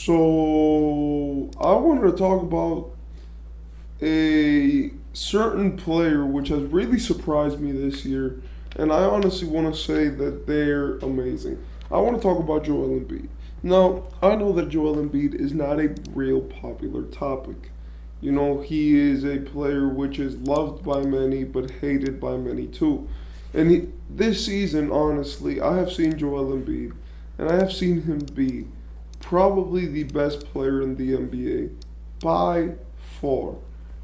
So I wanted to talk about a certain player which has really surprised me this year, and I honestly want to say that they're amazing. I want to talk about Joel Embiid. Now, I know that Joel Embiid is not a real popular topic. You know, he is a player which is loved by many but hated by many too. And this season, honestly, I have seen Joel Embiid, and I have seen him be probably the best player in the NBA by far.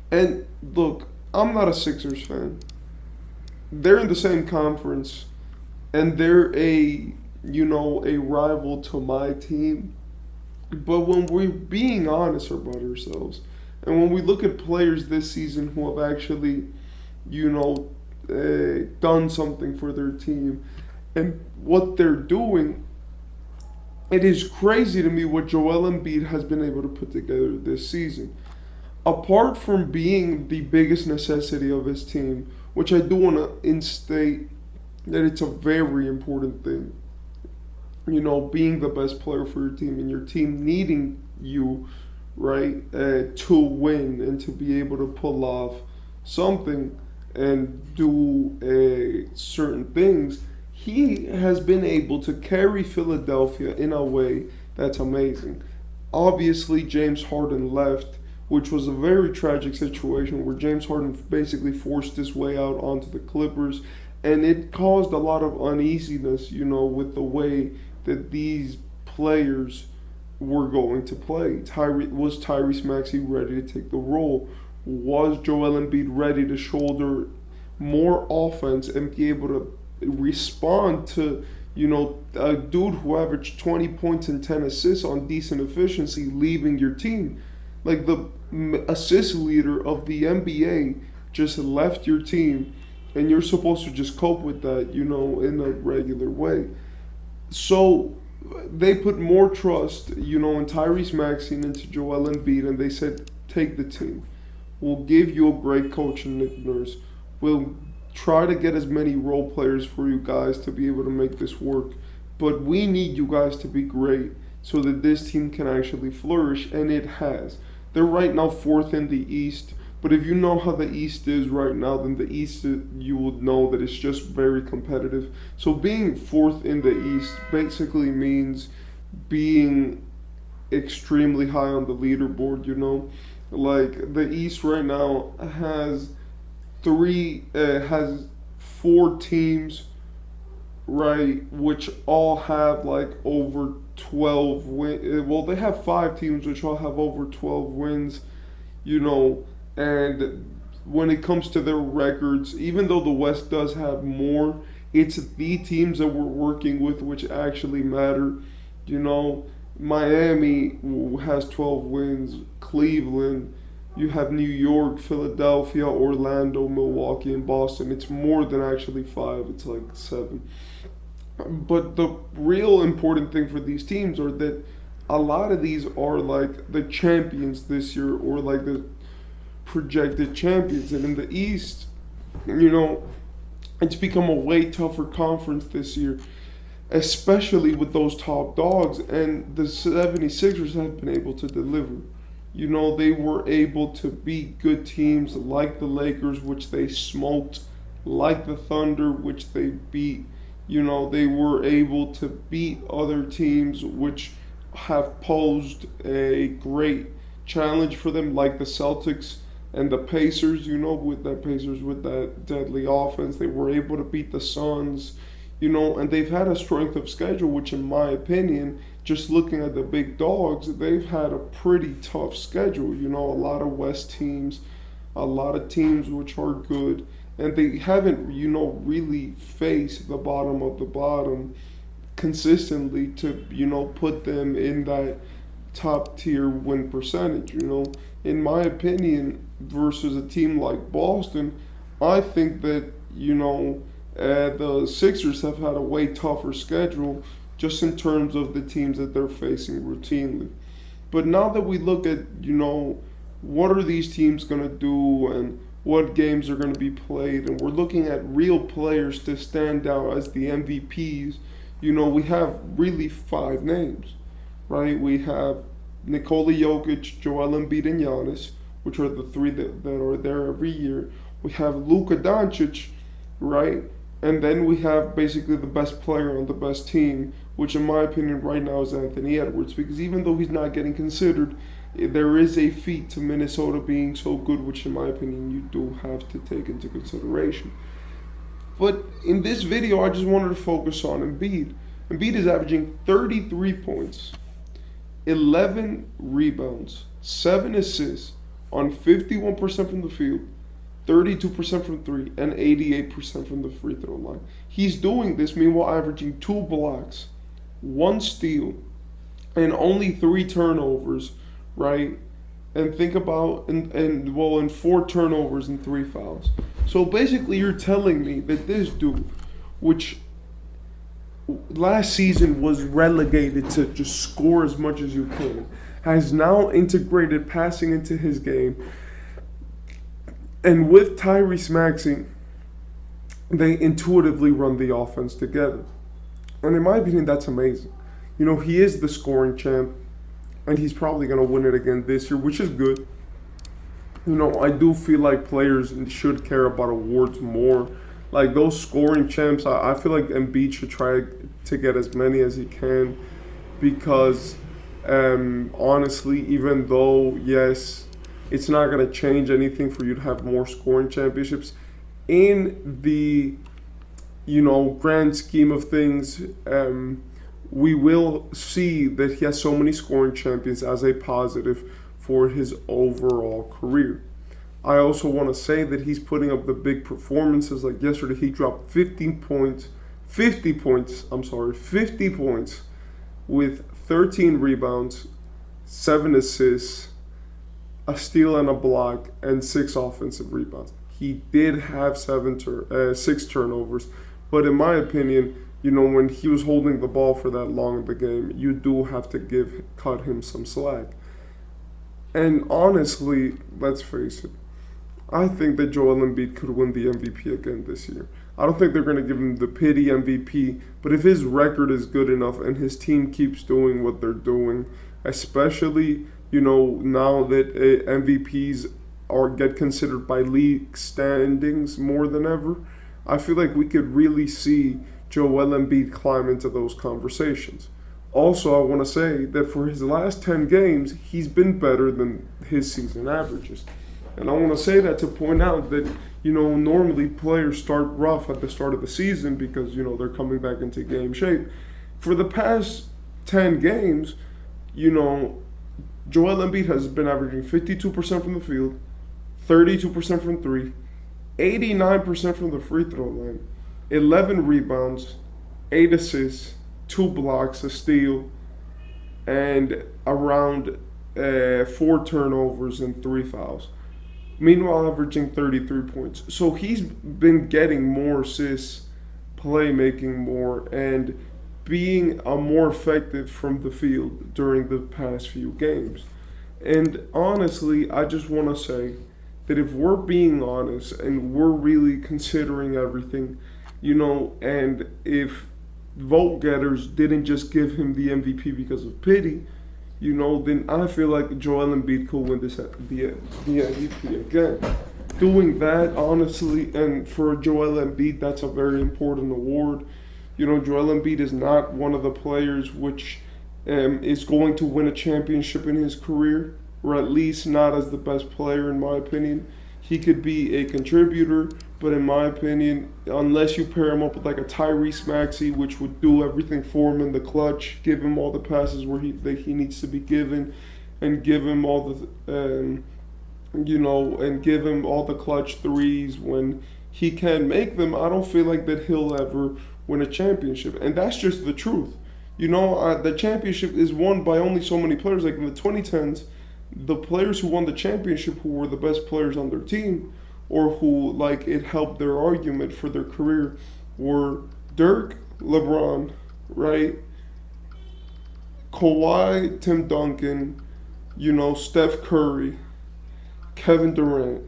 And look, I'm not a Sixers fan. They're in the same conference, and they're a rival to my team. But when we're being honest about ourselves, and when we look at players this season who have actually, you know, done something for their team, and what they're doing, it is crazy to me what Joel Embiid has been able to put together this season. Apart from being the biggest necessity of his team, which I do want to instate that it's a very important thing. You know, being the best player for your team and your team needing you, right, to win and to be able to pull off something and do certain things. He has been able to carry Philadelphia in a way that's amazing. Obviously, James Harden left, which was a very tragic situation where James Harden basically forced his way out onto the Clippers, and it caused a lot of uneasiness, you know, with the way that these players were going to play. Was Tyrese Maxey ready to take the role? Was Joel Embiid ready to shoulder more offense and be able to respond to, you know, a dude who averaged 20 points and 10 assists on decent efficiency leaving your team? Like the assist leader of the NBA just left your team, and you're supposed to just cope with that, you know, in a regular way. So they put more trust, you know, in Tyrese Maxey and into Joel Embiid, and they said, take the team. We'll give you a great coach in Nick Nurse. We'll try to get as many role players for you guys to be able to make this work. But we need you guys to be great so that this team can actually flourish, and it has. They're right now fourth in the East, but if you know how the East is right now, then the East, you will know that it's just very competitive. So being fourth in the East basically means being extremely high on the leaderboard, you know? Like the East right now has four teams, right, which all have like over 12 wins. Well, they have five teams which all have over 12 wins, you know, and when it comes to their records, even though the West does have more, it's the teams that we're working with which actually matter, you know. Miami has 12 wins, Cleveland, you have New York, Philadelphia, Orlando, Milwaukee, and Boston. It's more than actually five, it's like seven. But the real important thing for these teams are that a lot of these are like the champions this year or like the projected champions. And in the East, you know, it's become a way tougher conference this year, especially with those top dogs. And the 76ers have been able to deliver. You know, they were able to beat good teams like the Lakers, which they smoked, like the Thunder, which they beat. You know, they were able to beat other teams which have posed a great challenge for them, like the Celtics and the Pacers, you know, with that deadly offense. They were able to beat the Suns, you know, and they've had a strength of schedule, which in my opinion, just looking at the big dogs, they've had a pretty tough schedule. You know, a lot of West teams, a lot of teams which are good, and they haven't, you know, really faced the bottom of the bottom consistently to, you know, put them in that top tier win percentage, you know. In my opinion, versus a team like Boston, I think that, you know, the Sixers have had a way tougher schedule just in terms of the teams that they're facing routinely. But now that we look at, you know, what are these teams going to do and what games are going to be played, and we're looking at real players to stand out as the MVPs, you know, we have really five names, right? We have Nikola Jokic, Joel Embiid, and Giannis, which are the three that are there every year. We have Luka Doncic, right? And then we have basically the best player on the best team, which in my opinion right now is Anthony Edwards, because even though he's not getting considered, there is a feat to Minnesota being so good, which in my opinion you do have to take into consideration. But in this video, I just wanted to focus on Embiid. Embiid is averaging 33 points, 11 rebounds, 7 assists on 51% from the field, 32% from three, and 88% from the free throw line. He's doing this meanwhile averaging 2 blocks, 1 steal, and only 3 turnovers, right? And think about, and 4 turnovers and 3 fouls. So basically you're telling me that this dude, which last season was relegated to just score as much as you can, has now integrated passing into his game. And with Tyrese Maxey, they intuitively run the offense together. And in my opinion, that's amazing. You know, he is the scoring champ, and he's probably going to win it again this year, which is good. You know, I do feel like players should care about awards more. Like those scoring champs, I feel like Embiid should try to get as many as he can, because honestly, even though, yes, it's not going to change anything for you to have more scoring championships, in the, you know, grand scheme of things, we will see that he has so many scoring champions as a positive for his overall career. I also want to say that he's putting up the big performances. Like yesterday, he dropped 50 points with 13 rebounds, 7 assists, a steal and a block, and 6 offensive rebounds. He did have 6 turnovers, but in my opinion, you know, when he was holding the ball for that long in the game, you do have to cut him some slack. And honestly, let's face it, I think that Joel Embiid could win the MVP again this year. I don't think they're going to give him the pity MVP, but if his record is good enough and his team keeps doing what they're doing, especially, you know, now that MVPs get considered by league standings more than ever, I feel like we could really see Joel Embiid climb into those conversations. Also, I want to say that for his last 10 games, he's been better than his season averages. And I want to say that to point out that, you know, normally players start rough at the start of the season because, you know, they're coming back into game shape. For the past 10 games, you know, Joel Embiid has been averaging 52% from the field, 32% from three, 89% from the free throw line, 11 rebounds, 8 assists, 2 blocks, a steal, and around 4 turnovers and 3 fouls. Meanwhile, averaging 33 points. So he's been getting more assists, playmaking more, and being more effective from the field during the past few games. And honestly, I just want to say that if we're being honest and we're really considering everything, you know, and if vote getters didn't just give him the MVP because of pity, you know, then I feel like Joel Embiid could win the MVP again. Doing that, honestly, and for Joel Embiid, that's a very important award. You know, Joel Embiid is not one of the players which is going to win a championship in his career, or at least not as the best player, in my opinion. He could be a contributor, but in my opinion, unless you pair him up with like a Tyrese Maxey, which would do everything for him in the clutch, give him all the passes where he needs to be given, and give him all the, and give him all the clutch threes when he can make them, I don't feel like that he'll ever win a championship. And that's just the truth. You know, the championship is won by only so many players. Like in the 2010s, the players who won the championship, who were the best players on their team, or who, like, it helped their argument for their career, were Dirk, LeBron, right? Kawhi, Tim Duncan, you know, Steph Curry, Kevin Durant,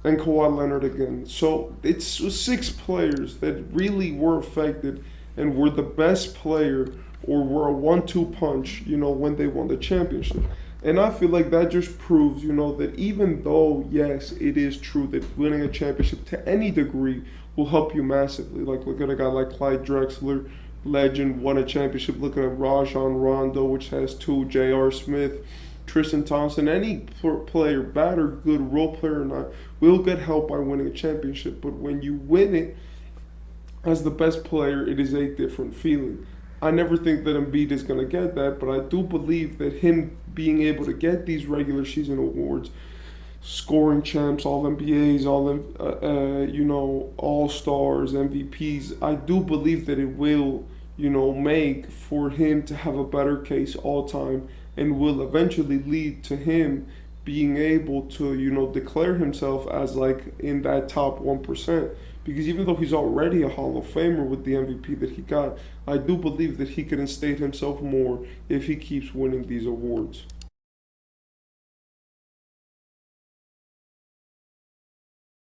and Kawhi Leonard again. So it's 6 players that really were affected and were the best player or were a 1-2 punch, when they won the championship. And I feel like that just proves, that even though, yes, it is true that winning a championship to any degree will help you massively. Like, look at a guy like Clyde Drexler, legend, won a championship. Look at Rajon Rondo, which has 2, J.R. Smith, Tristan Thompson. Any player, bad or good, role player or not, will get help by winning a championship. But when you win it as the best player, it is a different feeling. I never think that Embiid is going to get that, but I do believe that him being able to get these regular season awards, scoring champs, all NBAs, all stars, MVPs, I do believe that it will, make for him to have a better case all time, and will eventually lead to him being able to, declare himself as like in that top 1%. Because even though he's already a Hall of Famer with the MVP that he got, I do believe that he could instate himself more if he keeps winning these awards.